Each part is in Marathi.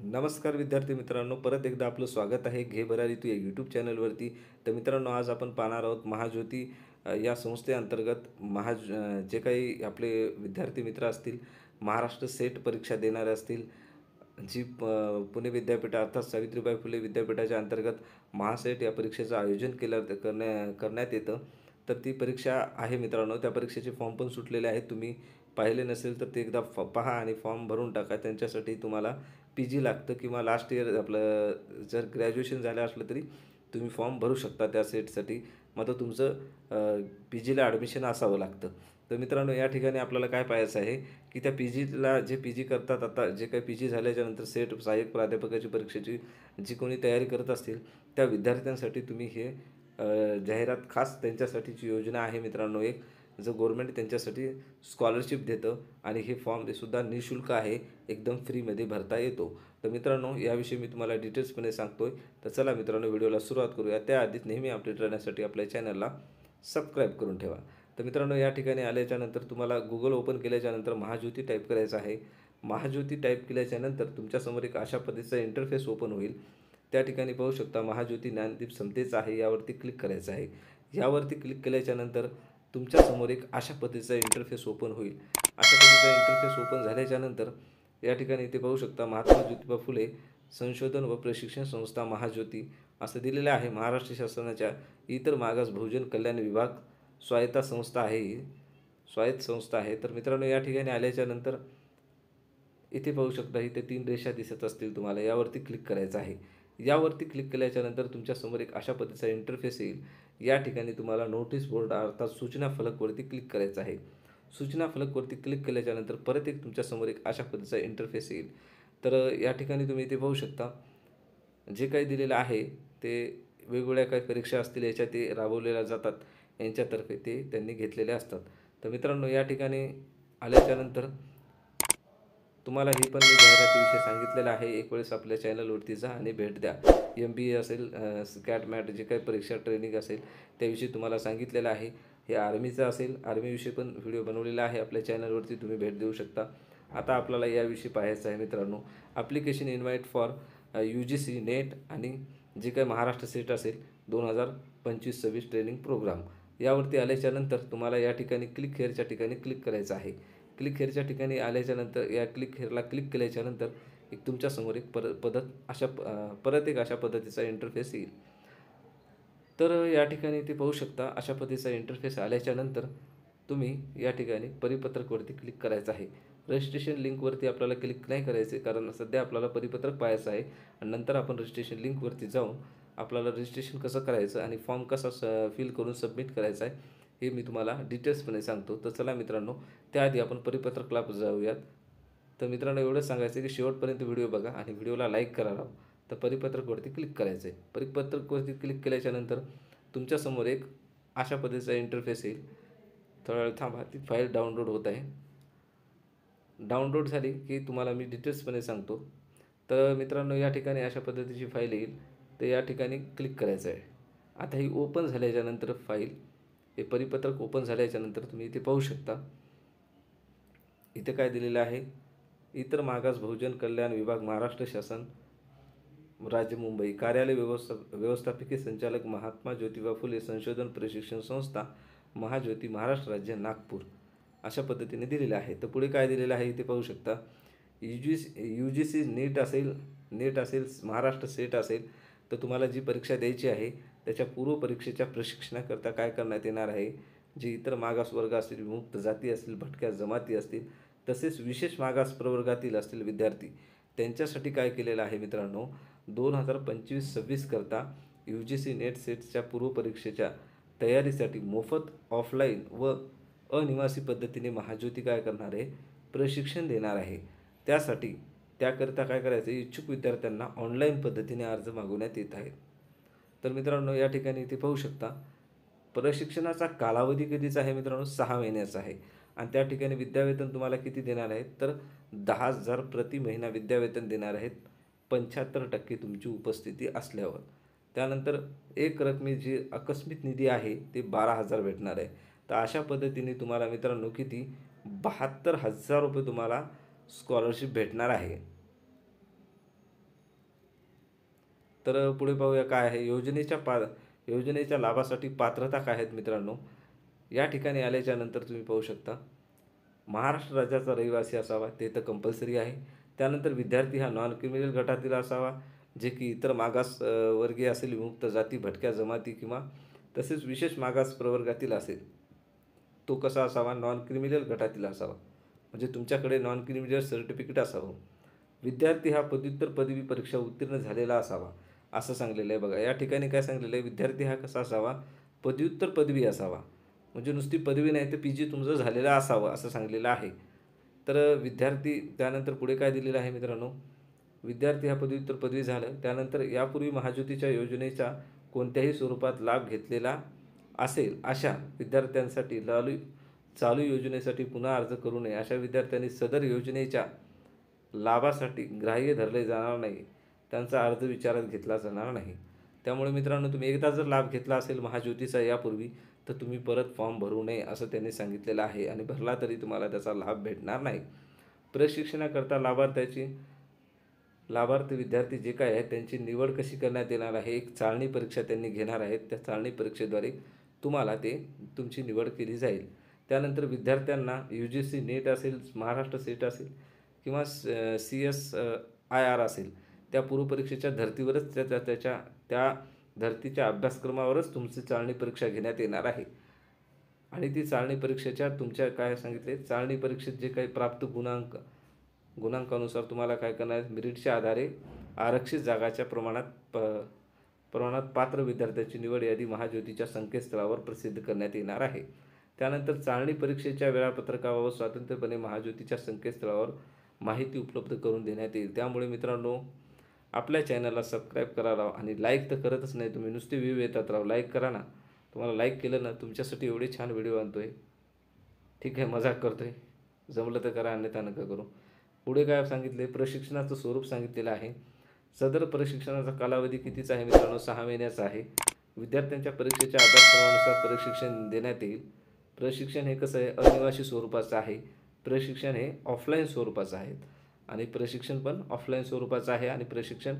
नमस्कार विद्यार्थी मित्रांनो, परत एकदा आपलं स्वागत आहे घे भरारी तू या यूट्यूब चॅनलवरती. तर मित्रांनो, आज आपण पाहणार आहोत महाज्योती या संस्थेअंतर्गत जे काही आपले विद्यार्थी मित्र असतील, महाराष्ट्र सेट परीक्षा देणारे असतील, जी पुणे विद्यापीठ अर्थात सावित्रीबाई फुले विद्यापीठाच्या अंतर्गत महासेट या परीक्षेचं आयोजन करण्यात येतं. तर ती परीक्षा आहे मित्रांनो. त्या परीक्षेचे फॉर्म पण सुटलेले आहेत. तुम्ही पाहिले नसेल तर ते एकदा पहा आणि फॉर्म भरून टाका. त्यांच्यासाठी तुम्हाला पी-जी लागतं किंवा लास्ट इयर आपलं जर ग्रॅज्युएशन झालं असलं तरी तुम्ही फॉर्म भरू शकता त्या सेटसाठी. मात्र तुमचं पी-जीला ॲडमिशन असावं लागतं. तर मित्रांनो, या ठिकाणी आपल्याला काय पाहायचं आहे, की त्या पी-जीला जे पी-जी करतात, आता जे काही पी-जी झाल्याच्यानंतर सेट सहाय्यक प्राध्यापकाची परीक्षेची जी कोणी तयारी करत असतील, त्या विद्यार्थ्यांसाठी तुम्ही हे जाहिरात खास त्यांच्यासाठीची योजना आहे मित्रांनो एक. जो गव्हर्नमेंट त्यांच्यासाठी स्कॉलरशिप देतं आणि हे फॉर्म ते सुद्धा निःशुल्क आहे, एकदम फ्रीमध्ये भरता येतो. तर मित्रांनो, याविषयी मी तुम्हाला डिटेल्सपणे सांगतोय. तर चला मित्रांनो, व्हिडिओला सुरुवात करूया. त्याआधीच नेहमी अपडेट राहण्यासाठी आपल्या चॅनलला सबस्क्राईब करून ठेवा. तर मित्रांनो, या ठिकाणी आल्याच्यानंतर तुम्हाला गुगल ओपन केल्याच्यानंतर महाज्योती टाईप करायचं आहे. महाज्योती टाईप केल्याच्यानंतर तुमच्यासमोर एक अशा पद्धतीचा इंटरफेस ओपन होईल. त्या ठिकाणी पाहू शकता महाज्योती ज्ञानदीप समतेच आहे, यावरती क्लिक करायचं आहे. यावरती क्लिक केल्याच्यानंतर तुमच्यासमोर एक अशा पद्धतीचा इंटरफेस ओपन होईल. अशा पद्धतीचा इंटरफेस ओपन झाल्याच्यानंतर या ठिकाणी इथे पाहू शकता महात्मा ज्योतिबा फुले संशोधन व प्रशिक्षण संस्था महाज्योती असं दिलेलं आहे. महाराष्ट्र शासनाच्या इतर मागास बहुजन कल्याण विभाग स्वायत्त संस्था आहे ही. स्वायत्त संस्था आहे. तर मित्रांनो, या ठिकाणी आल्याच्यानंतर इथे पाहू शकता, इथे 3 रेषा दिसत असतील तुम्हाला. यावरती क्लिक करायचं आहे. यावरती क्लिक केल्याच्यानंतर तुमच्यासमोर एक अशा पद्धतीचा इंटरफेस येईल. या ठिकाणी तुम्हाला नोटीस बोर्ड अर्थात सूचना फलकवरती क्लिक करायचं आहे. सूचना फलकवरती क्लिक केल्याच्यानंतर परत एक तुमच्यासमोर एक अशा पद्धतीचा इंटरफेस येईल. तर या ठिकाणी तुम्ही इथे पाहू शकता, जे काही दिलेलं आहे ते वेगवेगळ्या काही परीक्षा असतील याच्या ते राबवलेल्या जातात. यांच्यातर्फे ते त्यांनी घेतलेले असतात. तर मित्रांनो, या ठिकाणी आल्याच्यानंतर तुम्हाला ही पण मी जाहिरातीविषयी सांगितलेलं आहे. एक वेळेस आपल्या चॅनलवरती जा आणि भेट द्या. MBA असेल, स्कॅट-मॅट जे काही परीक्षा ट्रेनिंग असेल त्याविषयी तुम्हाला सांगितलेलं आहे. हे आर्मीचं असेल, आर्मीविषयी पण व्हिडिओ बनवलेला आहे आपल्या चॅनलवरती, तुम्ही भेट देऊ शकता. आता आपल्याला याविषयी पाहायचं आहे मित्रांनो. Application invite for UGC net आणि जे काही महाराष्ट्र सेट असेल 2025-26 ट्रेनिंग प्रोग्राम. यावरती आल्याच्यानंतर तुम्हाला या ठिकाणी क्लिक हेअरच्या ठिकाणी क्लिक करायचं आहे. क्लिक हेअरच्या ठिकाणी आल्याच्यानंतर या क्लिक हेअरला क्लिक केल्याच्यानंतर एक तुमच्यासमोर एक परत एक अशा पद्धतीचा इंटरफेस येईल. तर या ठिकाणी ते पाहू शकता, अशा पद्धतीचा इंटरफेस आल्याच्यानंतर तुम्ही या ठिकाणी परिपत्रकवरती क्लिक करायचं आहे. रजिस्ट्रेशन लिंकवरती आपल्याला क्लिक नाही करायचं आहे, कारण सध्या आपल्याला परिपत्रक पाहायचं आहे आणि नंतर आपण रजिस्ट्रेशन लिंकवरती जाऊन आपल्याला रजिस्ट्रेशन कसं करायचं आणि फॉर्म कसा फिल करून सबमिट करायचा आहे हे मी तुम्हाला डिटेल्सपणे सांगतो. तर चला मित्रांनो, त्याआधी आपण परिपत्रकला जाऊयात. तर मित्रांनो, एवढंच सांगायचं आहे की शेवटपर्यंत व्हिडिओ बघा आणि व्हिडिओला लाईक करा राव. तर परिपत्रकवरती क्लिक करायचं आहे. परिपत्रकवरती क्लिक केल्याच्यानंतर तुमच्यासमोर एक अशा पद्धतीचा इंटरफेस येईल. थोडा वेळ थांबा, ती फाईल डाउनलोड होत आहे. डाउनलोड झाली की तुम्हाला मी डिटेल्सपणे सांगतो. तर मित्रांनो, या ठिकाणी अशा पद्धतीची फाईल येईल. तर या ठिकाणी क्लिक करायचं आहे. आता ही ओपन झाल्याच्यानंतर फाईल, हे परिपत्रक ओपन झाल्याच्यानंतर तुम्ही इथे पाहू शकता, इथे काय दिलेलं आहे, इतर मागास बहुजन कल्याण विभाग महाराष्ट्र शासन राज्य मुंबई कार्यालय व्यवस्थापकीय संचालक महात्मा ज्योतिबा फुले संशोधन प्रशिक्षण संस्था महाज्योती महाराष्ट्र राज्य नागपूर अशा पद्धतीने दिलेलं आहे. तर पुढे काय दिलेलं आहे इथे पाहू शकता. UGC नेट असेल महाराष्ट्र सेट असेल तर तुम्हाला जी परीक्षा द्यायची आहे त्याच्या पूर्वपरीक्षेच्या प्रशिक्षणाकरता काय करण्यात येणार आहे. जे इतर मागासवर्ग असतील, विमुक्त जाती असतील, भटक्या जमाती असतील, तसेच विशेष मागास प्रवर्गातील असतील विद्यार्थी, त्यांच्यासाठी काय केलेलं आहे मित्रांनो, 2025-26 करता UGC नेट सेटच्या पूर्वपरीक्षेच्या तयारीसाठी मोफत ऑफलाईन व अनिवासी पद्धतीने महाज्योती काय करणार आहे, प्रशिक्षण देणार आहे. त्याकरिता काय करायचं, इच्छुक विद्यार्थ्यांना ऑनलाईन पद्धतीने अर्ज मागवण्यात येत आहेत. तर मित्रांनो, या ठिकाणी इथे पाहू शकता, प्रशिक्षणाचा कालावधी कधीचा आहे मित्रांनो, 6 महिन्याचा आहे आणि त्या ठिकाणी विद्यावेतन तुम्हाला किती देणार आहेत, तर 10,000 प्रति महिना विद्यावेतन देणार आहेत, 75% तुमची उपस्थिती असल्यावर. त्यानंतर एक रकमी जी आकस्मिक निधी आहे ते 12,000 भेटणार आहे. तर अशा पद्धतीने तुम्हाला मित्रांनो किती, 72,000 रुपये तुम्हाला स्कॉलरशिप भेटणार आहे. तर पुढे पाहूया काय आहे योजनेच्या लाभासाठी पात्रता काय आहेत मित्रांनो. या ठिकाणी आल्याच्या नंतर तुम्ही पाहू शकता महाराष्ट्र राज्याचा रहिवासी असावा, ते तर कंपल्सरी आहे. त्यानंतर विद्यार्थी हा नॉन क्रिमिनल गटातील असावा, जे की इतर मागास वर्गीय असेल, विमुक्त जाती, भटक्या जमाती किंवा तसेच विशेष मागास प्रवर्गातील असेल. तो कसा असावा? नॉन क्रिमिनल गटातील असावा, म्हणजे तुमच्याकडे नॉन क्रिमिनल सर्टिफिकेट असावं. विद्यार्थी हा पदव्युत्तर पदवी परीक्षा उत्तीर्ण झालेला असावा, असं सांगलेलं आहे. बघा या ठिकाणी काय सांगलेलं आहे, विद्यार्थी हा कसा असावा? पदव्युत्तर पदवी असावा, म्हणजे नुसती पदवी नाही तर PG तुमचं झालेलं असावं असं सांगलेलं आहे. तर विद्यार्थी त्यानंतर पुढे काय दिलेलं आहे मित्रांनो, विद्यार्थी हा पदव्युत्तर पदवी झालं त्यानंतर यापूर्वी महाज्योतीच्या योजनेचा कोणत्याही स्वरूपात लाभ घेतलेला असेल अशा विद्यार्थ्यांसाठी चालू योजनेसाठी पुन्हा अर्ज करू नये. अशा विद्यार्थ्यांनी सदर योजनेच्या लाभासाठी ग्राह्य धरले जाणार नाही, त्यांचा अर्ज विचारात घेतला जाणार नाही. त्यामुळे मित्रांनो, तुम्ही एकदा जर लाभ घेतला असेल महाज्योतीचा यापूर्वी, तर तुम्ही परत फॉर्म भरू नये असं त्यांनी सांगितलेलं आहे, आणि भरला तरी तुम्हाला त्याचा लाभ भेटणार नाही. प्रशिक्षणाकरता लाभार्थी विद्यार्थी जे काय आहेत त्यांची निवड कशी करण्यात येणार आहे, एक चाळणी परीक्षा त्यांनी घेणार आहेत. त्या चाळणी परीक्षेद्वारे तुम्हाला तुमची निवड केली जाईल. त्यानंतर विद्यार्थ्यांना UGC नेट असेल, महाराष्ट्र सेट असेल किंवा CSIR असेल, त्या पूर्वपरीक्षेच्या धर्तीवरच त्या धर्तीच्या अभ्यासक्रमावरच तुमची चाळणी परीक्षा घेण्यात येणार आहे. आणि ती चाळणी परीक्षेच्या तुमच्या काय सांगितले, चाळणी परीक्षेत जे काही प्राप्त गुणांकानुसार तुम्हाला काय करणार आहे, मेरिटच्या आधारे आरक्षित जागाच्या प्रमाणात पात्र विद्यार्थ्यांची निवड यादी महाज्योतीच्या संकेतस्थळावर प्रसिद्ध करण्यात येणार आहे. त्यानंतर चाळणी परीक्षेच्या वेळापत्रकाबाबत स्वतंत्रपणे महाज्योतीच्या संकेतस्थळावर माहिती उपलब्ध करून देण्यात येईल. त्यामुळे मित्रांनो, आपल्या चॅनलला सबस्क्राईब करा राव, आणि लाईक तर करतच नाही तुम्ही, नुसते व्ह्यू येतात राव. लाईक करा ना. तुम्हाला लाईक केलं ना, तुमच्यासाठी एवढे छान व्हिडिओ आणतोय. ठीक आहे, मजाक करतोय, जमलं तर करा, अन्यथा नका करू. पुढे काय सांगितले, प्रशिक्षणाचं स्वरूप सांगितलेलं आहे. सदर प्रशिक्षणाचा कालावधी कितीचा आहे मित्रांनो? 6 महिन्याचा आहे. विद्यार्थ्यांच्या परीक्षेच्या अभ्यासक्रमानुसार प्रशिक्षण देण्यात येईल. प्रशिक्षण हे कसं आहे, अनिवासी स्वरूपाचं आहे. प्रशिक्षण हे ऑफलाईन स्वरूपाचं आहे, आणि प्रशिक्षण पण ऑफलाईन स्वरूपाचं आहे, आणि प्रशिक्षण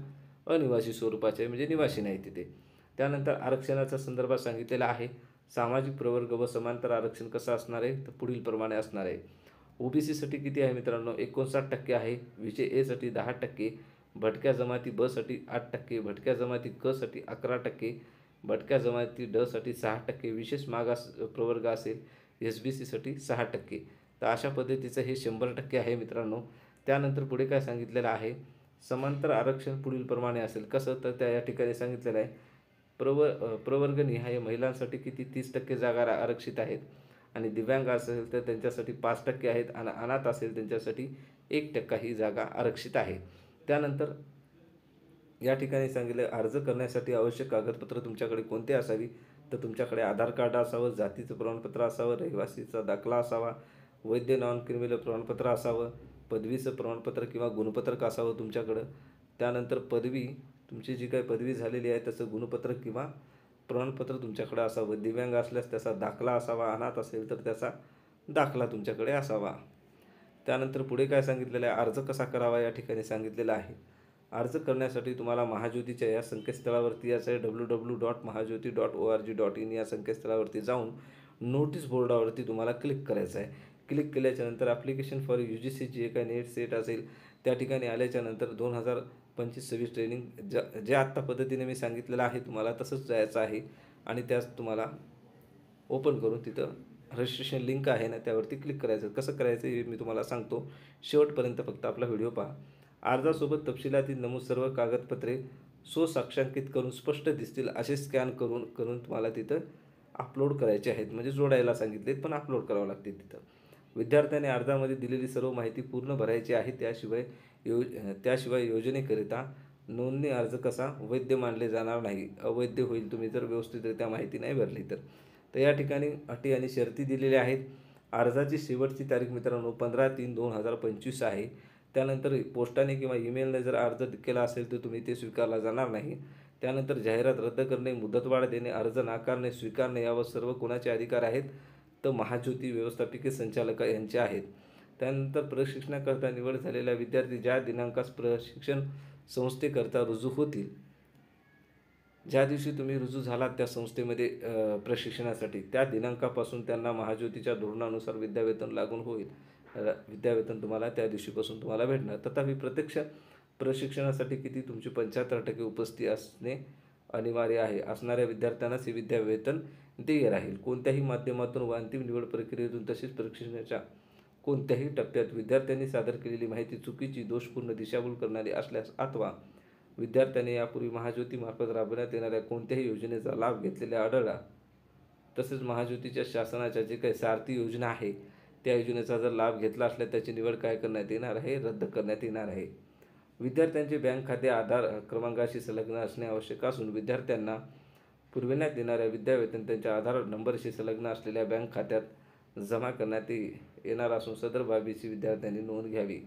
अनिवासी स्वरूपाचे आहे, म्हणजे निवासी नाही तिथे. त्यानंतर आरक्षणाच्या संदर्भात सांगितलेलं आहे. सामाजिक प्रवर्ग व समांतर आरक्षण कसं असणार आहे, तर पुढील प्रमाणे असणार आहे. OBCसाठी किती आहे मित्रांनो? 59% आहे. विषय साठी 10%, भटक्या जमाती ब साठी 8%, भटक्या जमाती क साठी 11%, भटक्या जमाती ड साठी 6%, विशेष मागास प्रवर्ग असेल SBC साठी 6%. तर अशा पद्धतीचं हे 100% आहे मित्रांनो. त्यानंतर पुढे काय सांगितलेलं आहे, समांतर आरक्षण पुढील प्रमाणे असेल. कसं, तर त्या या ठिकाणी सांगितलेलं आहे, प्रवर्गनिहाय महिलांसाठी किती 30% जागा आरक्षित आहेत, आणि दिव्यांग असेल तर त्यांच्यासाठी 5% आहेत, आणि अनाथ असेल त्यांच्यासाठी 1% ही जागा आरक्षित आहे. त्यानंतर या ठिकाणी सांगितलं, अर्ज करण्यासाठी आवश्यक कागदपत्र तुमच्याकडे कोणते असावी, तर तुमच्याकडे आधार कार्ड असावं, जातीचं प्रमाणपत्र असावं, रहिवासीचा दाखला असावा, वैध नॉन क्रिमिनल प्रमाणपत्र असावं, पदवीचं प्रमाणपत्र किंवा गुणपत्रक असावं तुमच्याकडं. त्यानंतर तुमची जी काही पदवी झालेली आहे त्याचं गुणपत्रक किंवा प्रमाणपत्र तुमच्याकडे असावं. दिव्यांग असल्यास त्याचा दाखला असावा, अनाथ असेल तर त्याचा दाखला तुमच्याकडे असावा. त्यानंतर पुढे काय सांगितलेलं आहे, अर्ज कसा करावा या ठिकाणी सांगितलेलं आहे. अर्ज करण्यासाठी तुम्हाला महाज्योतीच्या या संकेतस्थळावरती याचं आहे, www.mahajyoti.org.in या संकेतस्थळावरती जाऊन नोटीस बोर्डावरती तुम्हाला क्लिक करायचं आहे. क्लिक केल्याच्यानंतर ॲप्लिकेशन फॉर UGC जे काही नेट सेट असेल त्या ठिकाणी आल्याच्यानंतर 2025-26 ट्रेनिंग जे आत्ता पद्धतीने मी सांगितलेलं आहे तुम्हाला तसंच जायचं आहे, आणि त्याच तुम्हाला ओपन करून तिथं रजिस्ट्रेशन लिंक आहे ना त्यावरती क्लिक करायचं. कसं करायचं हे मी तुम्हाला सांगतो, शेवटपर्यंत फक्त आपला व्हिडिओ पहा. अर्जासोबत तपशिलातील नमूद सर्व कागदपत्रे स्वसाक्षांकित करून स्पष्ट दिसतील असे स्कॅन करून तुम्हाला तिथं अपलोड करायचे आहेत, म्हणजे जोडायला सांगितलेत पण अपलोड करावं लागते तिथं. विद्यार्थ्याने अर्जामध्ये दिलेली सर्व माहिती पूर्ण भरायची आहे. त्याशिवाय योजनेकरिता नोंदणी अर्ज कसा वैध मानले जाणार नाही, अवैध होईल तुम्ही जर व्यवस्थितरित्या माहिती नाही भरली तर. या ठिकाणी अटी आणि शर्ती दिलेल्या आहेत. अर्जाची शेवटची तारीख मित्रांनो 15/3/2025 आहे. त्यानंतर पोस्टाने किंवा ईमेलने जर अर्ज केला असेल तर तुम्ही ते स्वीकारला जाणार नाही. त्यानंतर जाहिरात रद्द करणे, मुदतवाढ देणे, अर्ज नाकारणे, स्वीकारणे यावर सर्व कोणाचे अधिकार आहेत, तर महाज्योती व्यवस्थापकीय संचालक यांचे आहेत. त्यानंतर प्रशिक्षणाकरता निवड झालेल्या विद्यार्थी ज्या दिनांकास प्रशिक्षण संस्थेकरता रुजू होतील ज्या दिवशी तुम्ही रुजू झालात त्या संस्थेमध्ये प्रशिक्षणासाठी, त्या दिनांकापासून त्यांना महाज्योतीच्या धोरणानुसार विद्यावेतन लागू होईल. विद्यावेतन तुम्हाला त्या दिवशीपासून तुम्हाला भेटणार. तथापि प्रत्यक्ष प्रशिक्षणासाठी किती तुमची 75% उपस्थिती असणे अनिवार्य आहे. असणाऱ्या विद्यार्थ्यांनाच हे विद्यावेतन देय राहील. कोणत्याही माध्यमातून व अंतिम निवड प्रक्रियेतून तसेच प्रशिक्षणाच्या कोणत्याही टप्प्यात विद्यार्थ्यांनी सादर केलेली माहिती चुकीची, दोषपूर्ण, दिशाभूल करणारी असल्यास अथवा विद्यार्थ्याने यापूर्वी महाज्योतीमार्फत राबवण्यात येणाऱ्या कोणत्याही योजनेचा लाभ घेतलेला आढळला, तसेच महाज्योतीच्या शासनाच्या जे काही सारथी योजना आहे त्या योजनेचा जर लाभ घेतला असल्यास त्याची निवड काय करण्यात येणार आहे? रद्द करण्यात येणार आहे. विद्यार्थ्यांचे बँक खाते आधार क्रमांकाशी संलग्न असणे आवश्यक असून विद्यार्थ्यांना पुरविण्यात येणाऱ्या विद्यावेतन त्यांच्या आधार नंबरशी संलग्न असलेल्या बँक खात्यात जमा करण्यात येणार असून सदर बाबीची विद्यार्थ्यांनी नोंद घ्यावी.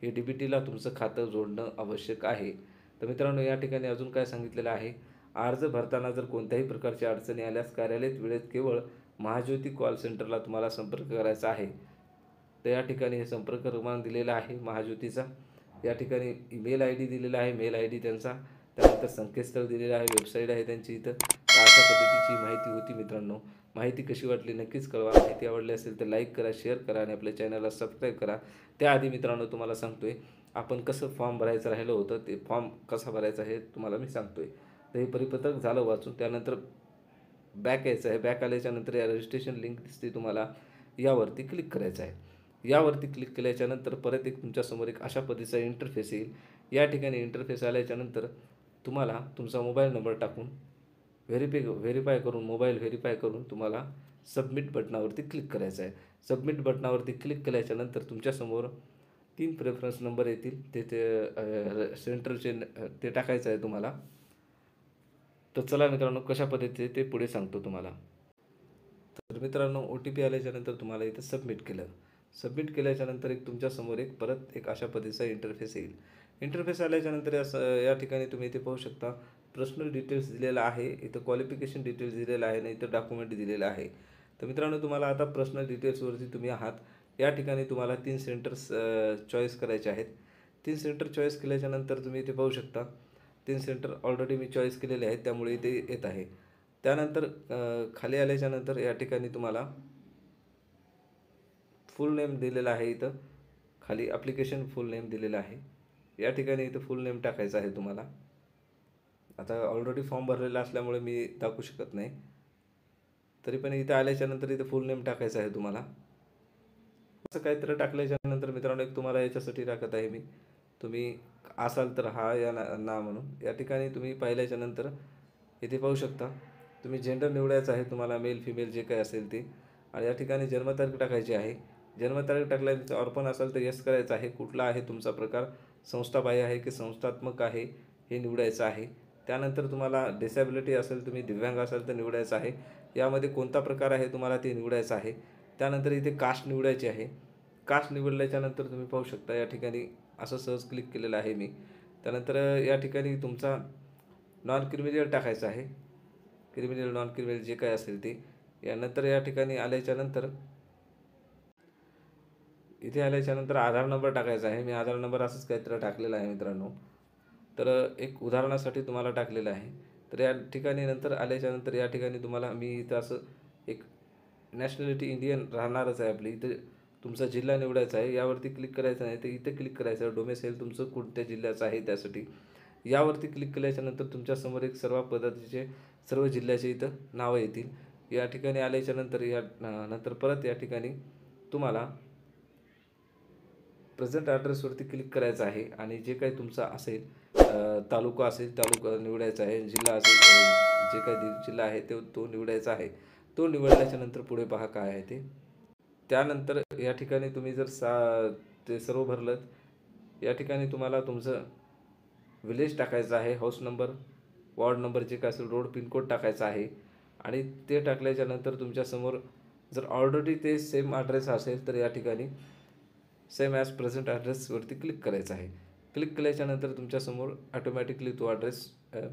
हे DBTला तुमचं खातं जोडणं आवश्यक आहे. तर मित्रांनो, या ठिकाणी अजून काय सांगितलेलं आहे? अर्ज भरताना जर कोणत्याही प्रकारची अडचणी आल्यास कार्यालयीन वेळेत केवळ महाज्योती कॉल सेंटरला तुम्हाला संपर्क करायचा आहे. तर या ठिकाणी हे संपर्क क्रमांक दिलेला आहे महाज्योतीचा. या ठिकाणी ईमेल ID दिलेला आहे, मेल ID त्यांचा, त्यानंतर संकेतस्थळ दिलेलं आहे, वेबसाईट आहे त्यांची इथं. तर अशा पद्धतीची माहिती होती मित्रांनो. माहिती कशी वाटली नक्कीच कळवा. माहिती आवडली असेल तर लाईक करा, शेअर करा आणि आपल्या चॅनलला सबस्क्राईब करा. त्याआधी मित्रांनो तुम्हाला सांगतोय आपण कसं फॉर्म भरायचं राहिलं होतं, ते फॉर्म कसा भरायचा हे तुम्हाला मी सांगतोय. तर हे परिपत्रक झालं वाचून. त्यानंतर बॅक यायचं आहे. बॅक आल्याच्यानंतर या रजिस्ट्रेशन लिंक दिसते तुम्हाला, यावरती क्लिक करायचं आहे. यावरती क्लिक केल्याच्यानंतर परत एक तुमच्यासमोर एक अशा पद्धतीचा इंटरफेस येईल. या ठिकाणी इंटरफेस आल्याच्यानंतर तुम्हाला तुमचा मोबाईल नंबर टाकून व्हेरीफाय करून, मोबाईल व्हेरीफाय करून तुम्हाला सबमिट बटनावरती क्लिक करायचं आहे. सबमिट बटनावरती क्लिक केल्याच्यानंतर तुमच्यासमोर 3 प्रेफरन्स नंबर येतील. ते सेंटरचे ते टाकायचं आहे तुम्हाला. तर चला मित्रांनो, कशा पद्धतीचे ते पुढे सांगतो तुम्हाला. तर मित्रांनो, OTP आल्याच्यानंतर तुम्हाला इथं सबमिट केलं. सबमिट केल्याच्यानंतर तुमच्यासमोर परत एक अशा पद्धतीचा इंटरफेस येईल. इंटरफेस आल्याच्यानंतर या ठिकाणी तुम्ही इथे पाहू शकता पर्सनल डिटेल्स दिलेला आहे, इथं क्वालिफिकेशन डिटेल्स दिलेलं आहे आणि इथं डॉक्युमेंट दिलेलं आहे. तर मित्रांनो, तुम्हाला आता पर्सनल डिटेल्सवरती तुम्ही आहात. या ठिकाणी तुम्हाला 3 सेंटर्स चॉईस करायचे आहेत. 3 सेंटर चॉईस केल्याच्यानंतर तुम्ही इथे पाहू शकता 3 सेंटर ऑलरेडी मी चॉईस केलेले आहेत, त्यामुळे इथे येत आहे. त्यानंतर खाली आल्याच्यानंतर या ठिकाणी तुम्हाला फुल नेम दिलेला आहे. इथं खाली ॲप्लिकेशन फुल नेम दिलेलं आहे. या ठिकाणी इथं फुल नेम टाकायचं आहे तुम्हाला. आता ऑलरेडी फॉर्म भरलेला असल्यामुळे मी दाखवू शकत नाही, तरी पण इथं आल्याच्यानंतर इथं फुल नेम टाकायचं आहे तुम्हाला. असं काहीतरी टाकल्याच्यानंतर मित्रांनो, एक तुम्हाला याच्यासाठी टाकत आहे मी, तुम्ही असाल तर हा या ना म्हणून. या ठिकाणी तुम्ही पाहिल्याच्यानंतर इथे पाहू शकता तुम्ही जेंडर निवडायचं आहे तुम्हाला, मेल फिमेल जे काही असेल ते. आणि या ठिकाणी जन्मतारीख टाकायची आहे. जन्मतारीख टाकल्यानंतर ऑर्फन असेल तर यस करायचं आहे. कुठला आहे तुमचा प्रकार, संस्थाबाह्य आहे की संस्थात्मक आहे हे निवडायचं आहे. त्यानंतर तुम्हाला डिसॅबिलिटी असेल, तुम्ही दिव्यांग असाल तर निवडायचं आहे. यामध्ये कोणता प्रकार आहे तुम्हाला ते निवडायचं आहे. त्यानंतर इथे कास्ट निवडायची आहे. कास्ट निवडल्याच्यानंतर तुम्ही पाहू शकता या ठिकाणी असं सहज क्लिक केलेलं आहे मी. त्यानंतर या ठिकाणी तुमचा नॉन क्रिमिनल टाकायचं आहे. क्रिमिनल, नॉन क्रिमिनल जे काय असेल ते. यानंतर या ठिकाणी आल्याच्यानंतर इथे आल्याच्यानंतर आधार नंबर टाकायचा आहे. मी आधार नंबर असंच काहीतरी टाकलेला आहे मित्रांनो. तर एक उदाहरणासाठी तुम्हाला टाकलेलं आहे. तर या ठिकाणी नंतर आल्याच्यानंतर या ठिकाणी तुम्हाला मी इथं असं एक नॅशनॅलिटी इंडियन राहणारच आहे आपली. इथं तुमचा जिल्हा निवडायचा आहे. यावरती क्लिक करायचं नाही, तर इथे क्लिक करायचं आहे. डोमेसाईल तुमचं कोणत्या जिल्ह्याचं आहे त्यासाठी. यावरती क्लिक केल्याच्यानंतर तुमच्यासमोर सर्व पद्धतीचे सर्व जिल्ह्याचे इथं नावं येतील. या ठिकाणी आल्याच्यानंतर नंतर परत या ठिकाणी तुम्हाला प्रेझेंट ॲड्रेसवरती क्लिक करायचं आहे आणि जे काही तुमचा असेल तालुका असेल तालुका निवडायचा आहे. जिल्हा असेल जे काही जिल्हा आहे तो निवडायचा आहे. तो निवडल्याच्यानंतर पुढे पहा काय आहे ते. त्यानंतर या ठिकाणी तुम्ही जर ते सर्व भरलं, या ठिकाणी तुम्हाला तुमचं विलेज टाकायचं आहे, हाऊस नंबर, वॉर्ड नंबर जे काय असेल, रोड पिनकोड टाकायचा आहे. आणि ते टाकल्याच्यानंतर तुमच्यासमोर जर ऑलरेडी ते सेम ॲड्रेस असेल तर या ठिकाणी सेम ॲज प्रेझेंट ॲड्रेसवरती क्लिक करायचं आहे. क्लिक केल्याच्यानंतर तुमच्यासमोर ऑटोमॅटिकली तो ॲड्रेस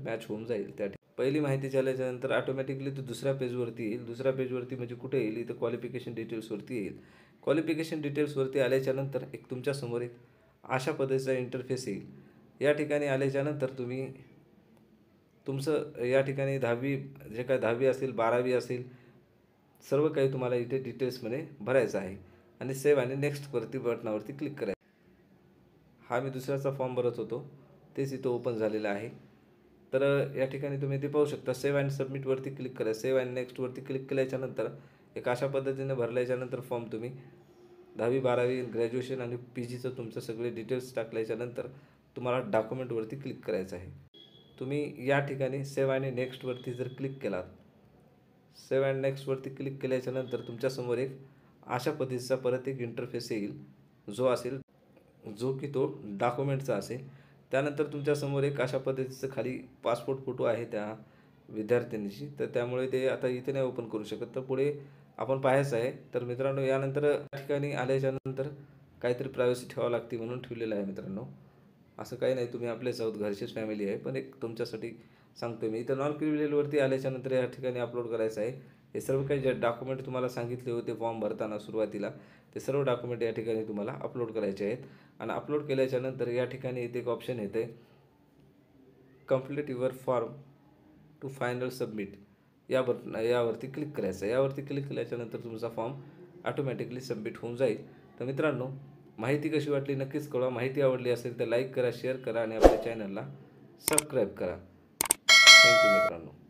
मॅच होऊन जाईल. पहिली माहिती झाल्याच्यानंतर ऑटोमॅटिकली तो दुसऱ्या पेजवरती येईल. दुसऱ्या पेजवरती म्हणजे कुठे येईल, इथं क्वालिफिकेशन डिटेल्सवरती येईल. क्वालिफिकेशन डिटेल्सवरती आल्याच्यानंतर तुमच्यासमोर अशा पद्धतीचा इंटरफेस येईल. या ठिकाणी आल्याच्यानंतर तुम्ही तुमचं या ठिकाणी 10वी जे काय 10वी असेल 12वी असेल सर्व काही तुम्हाला इथे डिटेल्समध्ये भरायचं आहे आणि सेव्ह आणि नेक्स्टवरती बटनावरती क्लिक करायचं. हा मी दुसऱ्याचा फॉर्म भरत होतो तेच इथं ओपन झालेला आहे. तर या ठिकाणी तुम्ही ते पाहू शकता. सेव्ह अँड सबमिटवरती क्लिक करा. सेव्ह अँड नेक्स्टवरती क्लिक केल्याच्यानंतर एक अशा पद्धतीने भरल्याच्यानंतर फॉर्म तुम्ही 10वी 12वी ग्रॅज्युएशन आणि PGचं तुमचं सगळे डिटेल्स टाकल्याच्यानंतर तुम्हाला डॉक्युमेंटवरती क्लिक करायचं आहे. तुम्ही या ठिकाणी सेव्ह आणि नेक्स्टवरती जर क्लिक केलात, सेव्ह अँड नेक्स्टवरती क्लिक केल्याच्यानंतर तुमच्यासमोर एक अशा पद्धतीचा परत एक इंटरफेस येईल जो की तो डॉक्युमेंटचा असेल. त्यानंतर तुमच्यासमोर एक अशा पद्धतीचं खाली पासपोर्ट फोटो आहे त्या विद्यार्थिनीची, तर त्यामुळे ते आता इथे नाही ओपन करू शकत. तर पुढे आपण पाहायचं आहे. तर मित्रांनो यानंतर या ठिकाणी आल्याच्यानंतर काहीतरी प्रायव्हसी ठेवावं लागते म्हणून ठेवलेलं आहे मित्रांनो. असं काही नाही, तुम्ही आपलेच आहोत, घरचीच फॅमिली आहे, पण एक तुमच्यासाठी सांगतो मी. इथं नॉन क्रिमिनलवरती आल्याच्यानंतर या ठिकाणी अपलोड करायचं आहे. हे सर्व काही जे डॉक्युमेंट तुम्हाला सांगितले होते फॉर्म भरताना सुरुवातीला, ते सर्व डॉक्युमेंट या ठिकाणी तुम्हाला अपलोड करायचे आहेत. आणि अपलोड केल्याच्यानंतर या ठिकाणी इथे एक ऑप्शन येते complete your form to final submit. यावरती क्लिक करायचं. यावरती क्लिक केल्याच्यानंतर तुमचा फॉर्म ऑटोमॅटिकली सबमिट होऊन जाईल. तर मित्रांनो, माहिती कशी वाटली नक्कीच कळवा. माहिती आवडली असेल तर लाईक करा, शेअर करा आणि आपल्या चॅनलला सबस्क्राईब करा. थँक्यू मित्रांनो.